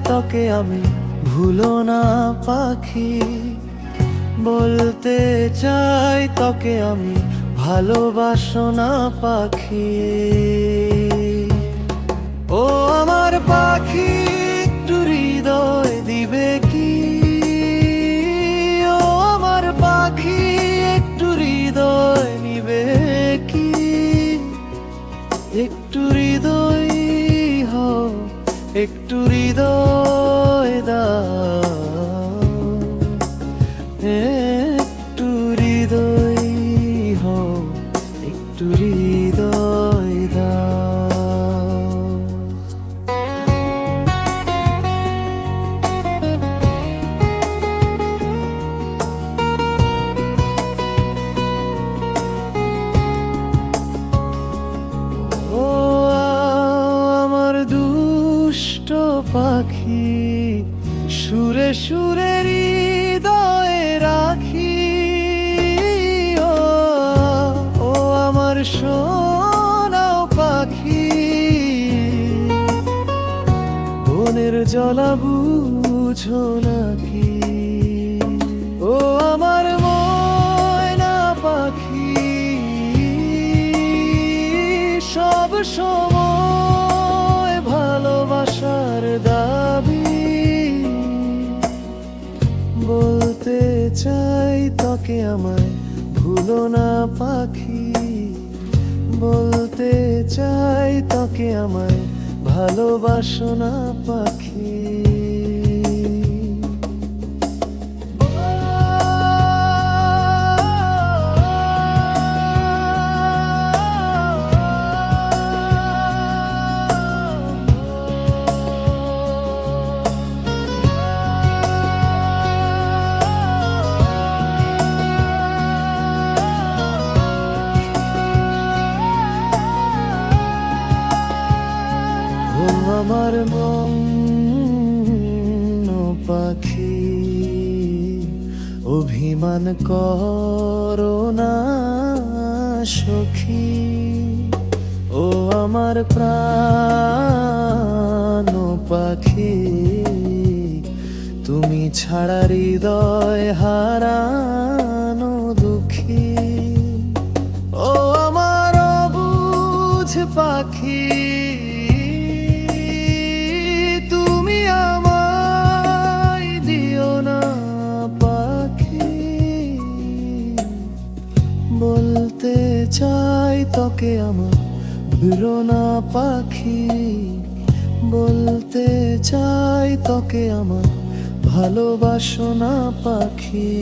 তোকে আমি ভুলো না পাখি, বলতে চাই তোকে আমি ভালোবাসো না পাখি। ও আমার পাখি একটু হৃদয় দিবে কি, ও আমার পাখি একটু হৃদয় নিবে কি, একটু হৃদয় হও, একটু হৃদয় দাও, একটু হৃদয় হও, একটু হৃদয় দাও। ও আমার দুষ্ট পাখি, সুরে সুরে হৃদয়ে রাখি। ও আমার সোনা পাখি, বনের জলা বুঝো নাকি। ও আমার ময়না পাখি, সব সময় ভালোবাসার দাবি। বলতে চাই তোকে আমায় ভুলো না পাখি, বলতে চাই তোকে আমায় ভালোবাসো না পাখি। ও আমার মন পাখি, অভিমান করো না সখী। ও আমার প্রাণ পাখি, তুমি ছাড়া হৃদয় হারানো দুঃখী। ও আমার অবুঝ পাখি, তুমি আমায় দিও না পাখি। বলতে চাই তোকে আমার ভুলো না পাখি, বলতে চাই তোকে আমার ভালোবাসো না পাখি।